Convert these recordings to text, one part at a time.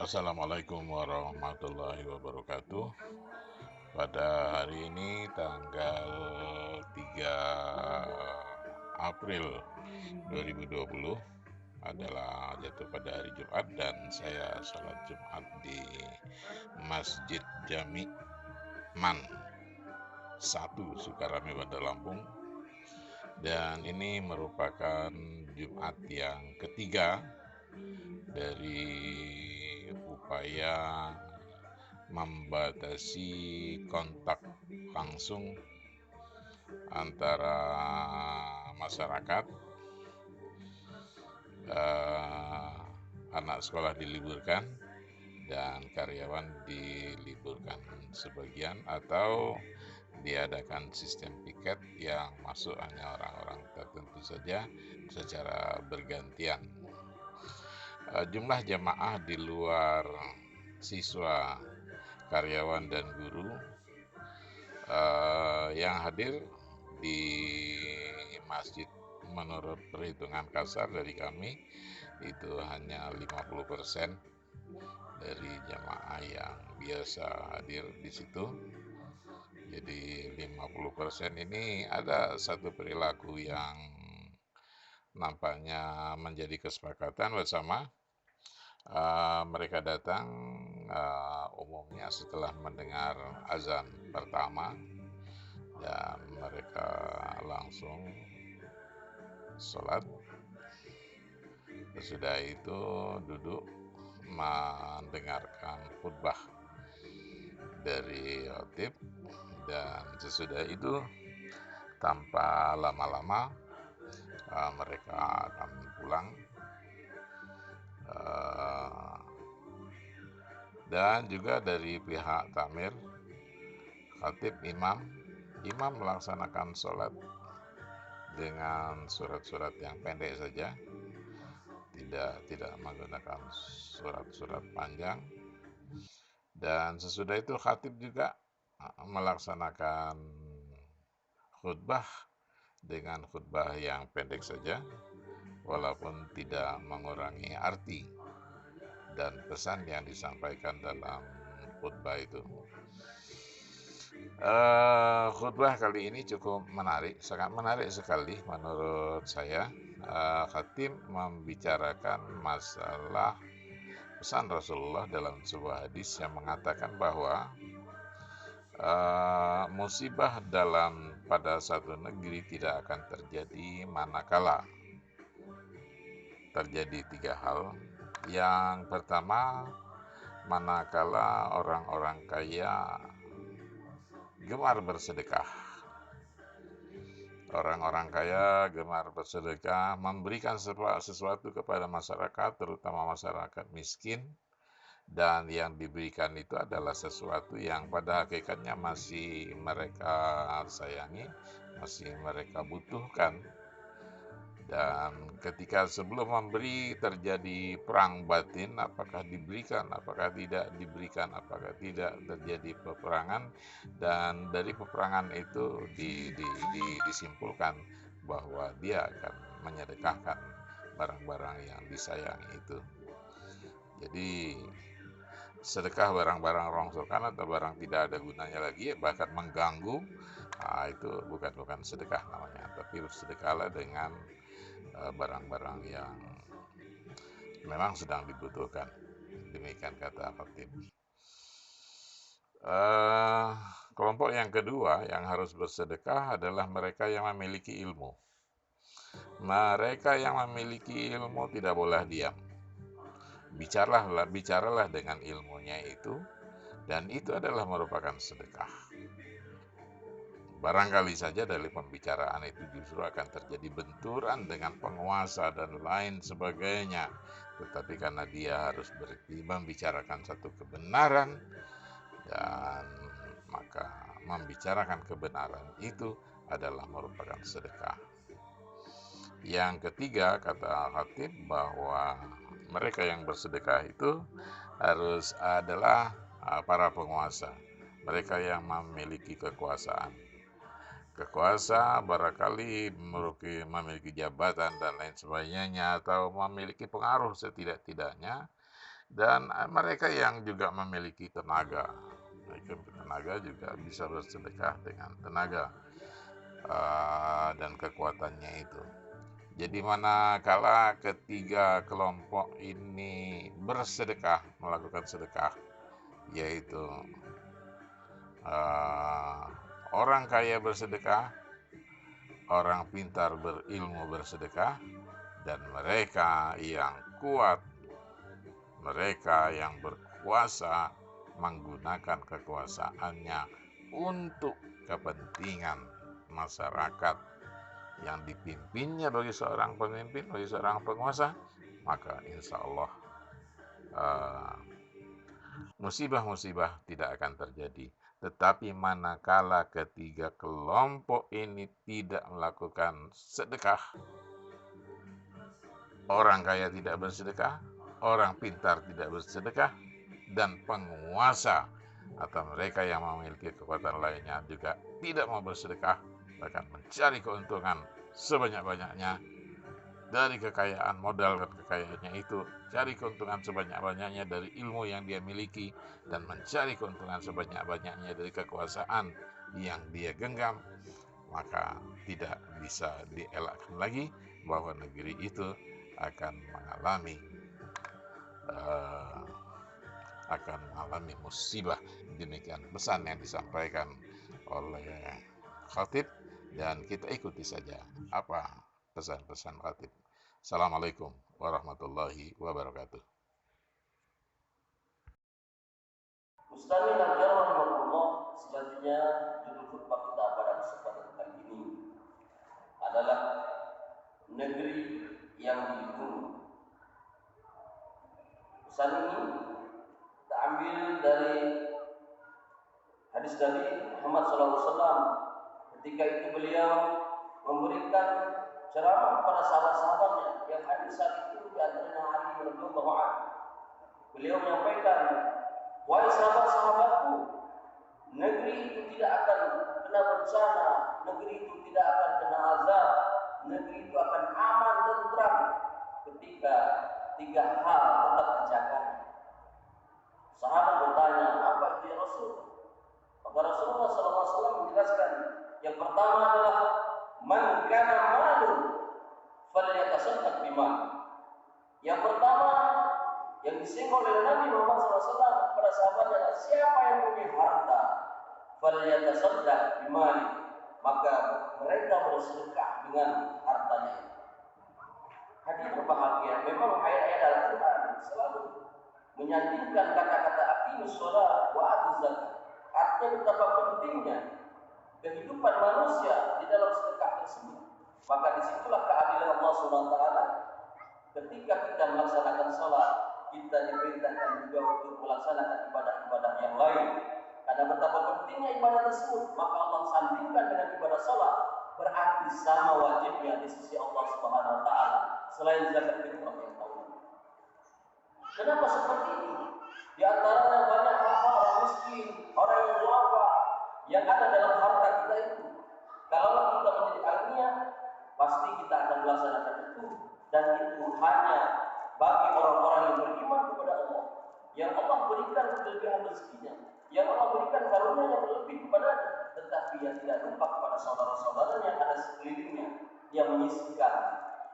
Assalamualaikum warahmatullahi wabarakatuh. Pada hari ini tanggal 3 April 2020 adalah jatuh pada hari Jumat, dan saya sholat Jumat di Masjid Jami Man 1 Sukarame, Bandar Lampung. Dan ini merupakan Jumat yang ketiga dari upaya membatasi kontak langsung antara masyarakat. Anak sekolah diliburkan dan karyawan diliburkan sebagian, atau diadakan sistem piket yang masuk hanya orang-orang tertentu saja secara bergantian. Jumlah jamaah di luar siswa, karyawan, dan guru yang hadir di masjid menurut perhitungan kasar dari kami itu hanya 50% dari jamaah yang biasa hadir di situ. Jadi 50% ini ada satu perilaku yang nampaknya menjadi kesepakatan bersama. Mereka datang umumnya setelah mendengar azan pertama, dan mereka langsung sholat. Sesudah itu duduk mendengarkan khutbah dari khatib, dan sesudah itu tanpa lama-lama mereka akan pulang. Dan juga dari pihak takmir, khatib, imam melaksanakan sholat dengan surat-surat yang pendek saja, tidak menggunakan surat-surat panjang. Dan sesudah itu khatib juga melaksanakan khutbah dengan khutbah yang pendek saja, walaupun tidak mengurangi arti dan pesan yang disampaikan dalam khutbah itu. Khutbah kali ini cukup menarik, sangat menarik sekali menurut saya. Khatib membicarakan masalah pesan Rasulullah dalam sebuah hadis yang mengatakan bahwa musibah pada satu negeri tidak akan terjadi manakala terjadi 3 hal. Yang pertama, manakala orang-orang kaya gemar bersedekah. Orang-orang kaya gemar bersedekah, memberikan sesuatu kepada masyarakat, terutama masyarakat miskin, dan yang diberikan itu adalah sesuatu yang pada hakikatnya masih mereka sayangi, masih mereka butuhkan. Dan ketika sebelum memberi terjadi perang batin, apakah diberikan, apakah tidak diberikan, apakah tidak terjadi peperangan, dan dari peperangan itu disimpulkan bahwa dia akan menyedekahkan barang-barang yang disayangi itu. Jadi sedekah barang-barang rongsokan atau barang tidak ada gunanya lagi, bahkan mengganggu, itu bukan sedekah namanya, tapi sedekahlah dengan barang-barang yang memang sedang dibutuhkan. Demikian kata khatib. Kelompok yang kedua yang harus bersedekah adalah mereka yang memiliki ilmu. Mereka yang memiliki ilmu tidak boleh diam. Bicaralah dengan ilmunya itu, dan itu adalah merupakan sedekah. Barangkali saja dari pembicaraan itu justru akan terjadi benturan dengan penguasa dan lain sebagainya. Tetapi karena dia harus membicarakan satu kebenaran, dan maka membicarakan kebenaran itu adalah merupakan sedekah. Yang ketiga, kata khatib, bahwa mereka yang bersedekah itu harus adalah para penguasa, mereka yang memiliki kekuasaan. Kekuasa barangkali memiliki jabatan dan lain sebagainya, atau memiliki pengaruh setidak-tidaknya Dan mereka yang juga memiliki tenaga, juga bisa bersedekah dengan tenaga dan kekuatannya itu. Jadi manakala ketiga kelompok ini bersedekah, melakukan sedekah, yaitu orang kaya bersedekah, orang pintar berilmu bersedekah, dan mereka yang kuat, mereka yang berkuasa menggunakan kekuasaannya untuk kepentingan masyarakat yang dipimpinnya bagi seorang pemimpin, bagi seorang penguasa, maka insya Allah musibah-musibah tidak akan terjadi. Tetapi manakala ketiga kelompok ini tidak melakukan sedekah, orang kaya tidak bersedekah, orang pintar tidak bersedekah, dan penguasa atau mereka yang memiliki kekuatan lainnya juga tidak mau bersedekah, bahkan mencari keuntungan sebanyak-banyaknya dari kekayaan, modal kekayaannya itu, cari keuntungan sebanyak-banyaknya dari ilmu yang dia miliki, dan mencari keuntungan sebanyak-banyaknya dari kekuasaan yang dia genggam, maka tidak bisa dielakkan lagi bahwa negeri itu akan mengalami musibah. Demikian pesan yang disampaikan oleh khatib, dan kita ikuti saja apa pesan-pesan khatib. Assalamualaikum warahmatullahi wabarakatuh. Ustaz rahimahullah, selanjutnya judul khutbah kita pada kesempatan kali ini adalah negeri yang dilindungi. Pesan ini kita ambil dari hadis Nabi Muhammad SAW. Ketika itu beliau memberikan ceramah kepada sahabat-sahabatnya yang hadir saat itu, di antaranya Ali radhiyallahu anhu. Beliau menyampaikan, wahai sahabat-sahabatku, negeri itu tidak akan kena bencana, negeri itu tidak akan kena azab, negeri itu akan aman dan tenteram ketika tiga hal tetap dijaga. Sahabat bertanya, apa itu ya Rasul? Maka Rasulullah SAW menjelaskan, yang pertama adalah man kana malun falyatasaddaq bima. Yang pertama yang disinggung oleh Nabi Muhammad SAW kepada sahabatnya adalah siapa yang punya harta, falyatasaddaq bimali, maka mereka bersedekah dengan hartanya. Hadir berbahagia, memang ayat-ayat Al-Quran selalu menyandingkan kata-kata aqimus shalah wa atuz zakat. Artinya betapa pentingnya kehidupan manusia di dalam sedekah tersebut. Maka disitulah keadilan Allah SWT. Ketika kita melaksanakan sholat, kita diperintahkan juga untuk melaksanakan ibadah-ibadah yang lain. Karena betapa pentingnya ibadah tersebut, maka Allah sandingkan dengan ibadah sholat, berarti sama wajibnya di sisi Allah Subhanahu Wa Taala selain zakat fitrah yang tahu. Kenapa seperti itu? Di antaranya banyak hal orang miskin, orang yang duafa yang ada dalam harta kita itu. Kalau kita menjadi agniya, pasti kita akan melaksanakan itu, dan itu hanya bagi orang-orang yang beriman kepada Allah, yang Allah berikan kelebihan rezekinya, yang Allah berikan karunia yang berlebih kepadanya, tetapi yang tidak lupa kepada saudara-saudaranya yang ada sekelilingnya, yang menyisihkan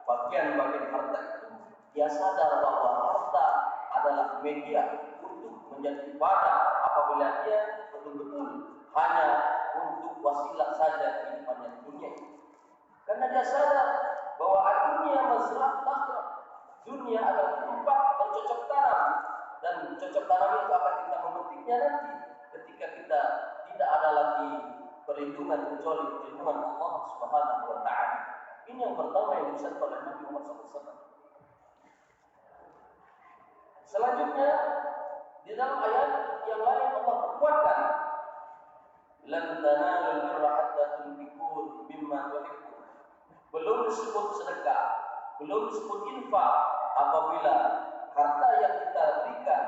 bagian-bagian harta itu. Dia sadar bahwa harta adalah media untuk menjadi ibadah apabila dia betul-betul hanya untuk wasilah saja kehidupannya di dunia. Karena dia sadar bahwa dunia mazra'atul akhirah. Dunia adalah tempat bercocok tanam, dan cocok tanam itu akan kita memetiknya nanti ketika kita tidak ada lagi perlindungan kecuali perlindungan Allah Subhanahu Wa Taala. Ini yang pertama yang disampaikan oleh Nabi Muhammad SAW. Selanjutnya di dalam ayat yang lain Allah perkuatkan, lan tanalul birra hatta tunfiqu mimma tuhibbun. Belum disebut sedekah, belum disebut infak apabila harta yang kita berikan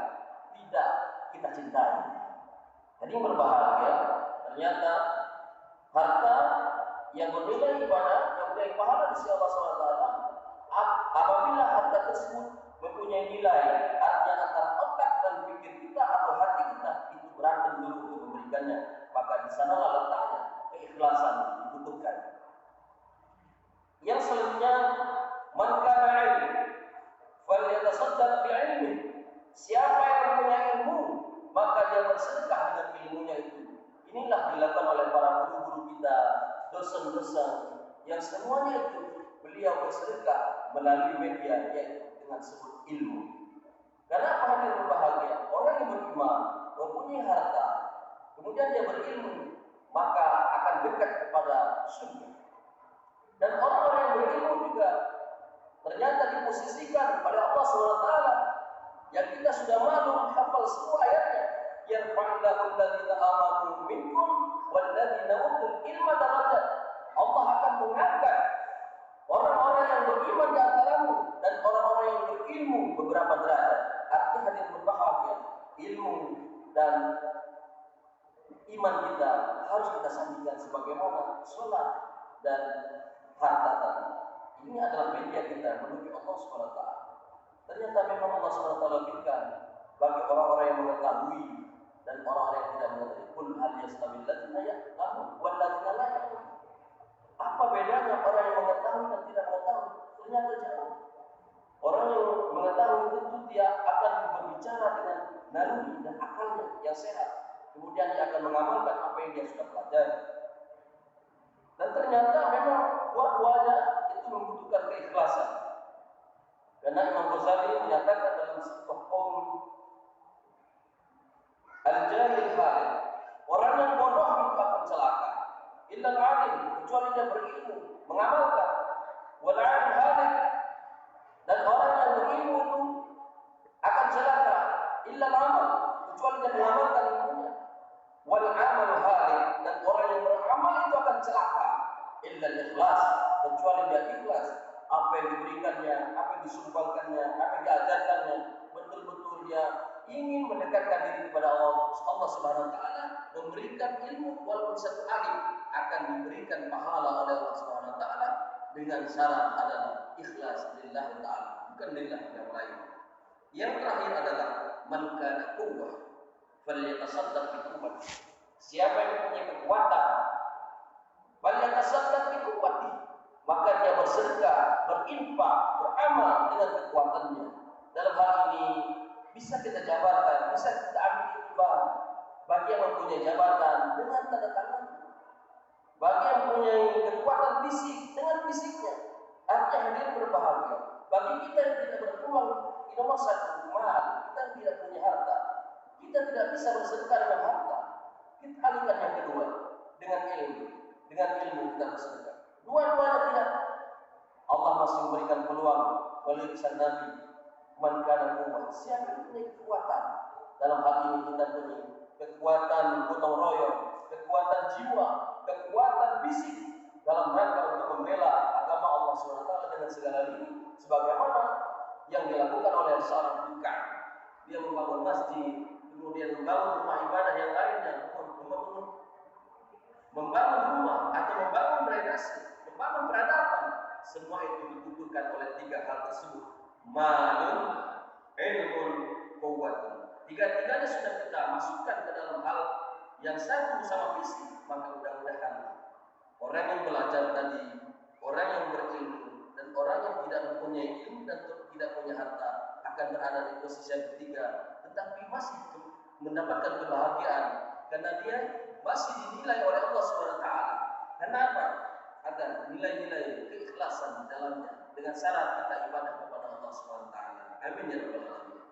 tidak kita cintai. Jadi berbahagia, ternyata harta yang bernilai ibadah, yang bernilai pahala di sisi Allah SWT, apabila harta tersebut mempunyai nilai, artinya antara sanalah letaknya keikhlasan dibutuhkan. Yang selanjutnya, man kana ilmu falyatasaddaq bi ilmi. Siapa yang punya ilmu, maka dia bersedekah dengan ilmunya itu. Inilah dilakukan oleh para guru-guru kita, dosen-dosen, yang semuanya itu beliau bersedekah melalui media, yaitu dengan sebut ilmu. Karena apa yang berbahagia? Orang yang beriman, mempunyai harta, kemudian dia berilmu, maka akan dekat kepada surga. Dan orang-orang yang berilmu juga ternyata diposisikan oleh Allah SWT, yang kita sudah maklum hafal semua ayatnya. Yarfa'illahu alladziina aamanu minkum walladziina utul ilma darajat. Allah akan mengangkat orang-orang yang beriman di antaramu dan orang-orang yang berilmu beberapa derajat. Artinya hadirin berbahagia, ilmu dan iman kita harus kita sandingkan sebagaimana sholat dan harta tadi. Ini adalah media kita menuju Allah SWT. Ternyata memang Allah SWT berikan bagi orang-orang yang mengetahui dan orang-orang yang tidak mengetahui. Qul hal yastawil ladzina ya'lamun wal ladzina la ya'lamun. Apa bedanya orang yang mengetahui dan tidak mengetahui? Ternyata jauh. Orang yang mengetahui tentu dia akan berbicara dengan naluri dan akalnya yang sehat. Kemudian dia akan mengamalkan apa yang dia sudah pelajari. Dan ternyata memang dua-duanya itu membutuhkan keikhlasan. Karena Imam Ghazali menyatakan dalam sebuah qaul, al-jahil halil, orang yang bodoh itu akan celaka. Illa al-alim, kecuali dia berilmu, mengamalkan. Wal alim halil, dan orang yang berilmu itu akan celaka. Illa al-amal, kecuali dia mengamalkan ilmunya. Wal amal halil, dan orang yang beramal itu akan celaka. Illa al-ikhlas, kecuali dia ikhlas. Apa yang diberikannya, apa yang disumbangkannya, apa yang diajarkannya, betul-betul dia ingin mendekatkan diri kepada Allah Subhanahu wa taala, memberikan ilmu walaupun satu alim akan diberikan pahala oleh Allah Subhanahu wa taala dengan syarat adalah ikhlas lillah taala, bukan lillah yang lain. Yang terakhir adalah man kana quwwah falyatasaddaq bi quwwati. Siapa yang punya kekuatan, falyatasaddaq bi quwwati, maka dia bersedekah, berinfak, beramal dengan kekuatannya. Dalam hal ini bisa kita jabarkan, bisa kita ambil iktibar bagi yang mempunyai jabatan dengan tanda tangan, bagi yang mempunyai kekuatan fisik dengan fisiknya. Artinya hadir berbahagia. Bagi kita yang tidak berpeluang di nomor satu mal, kita tidak punya harta, kita tidak bisa bersedekah dengan harta. Kita alihkan yang kedua dengan ilmu. Dengan ilmu kita bersedekah. Dua-duanya tidak. Allah masih memberikan peluang melalui lisan Nabi. Man kana quwwah, siapa yang punya kekuatan? Dalam hal ini kita punya kekuatan gotong royong, kekuatan jiwa, kekuatan fisik dalam rangka untuk membela agama Allah SWT dengan segala lini, sebagaimana yang dilakukan oleh seorang tukang. Dia membangun masjid, kemudian membangun rumah ibadah yang lainnya, membangun rumah atau membangun drainase, membangun peradaban. Semua itu dibutuhkan oleh tiga hal tersebut. Malun, ilmun, quwwatun. Tiga-tiganya sudah kita masukkan ke dalam hal yang satu sama fisik, maka mudah-mudahan orang yang belajar tadi, orang yang berilmu, dan orang yang tidak mempunyai ilmu dan tidak punya harta akan berada di posisi yang ketiga, tetapi masih mendapatkan kebahagiaan karena dia masih dinilai oleh Allah SWT. Kenapa? Ada nilai-nilai keikhlasan di dalamnya dengan syarat kita ibadah kepada Allah SWT. Amin ya rabbal alamin.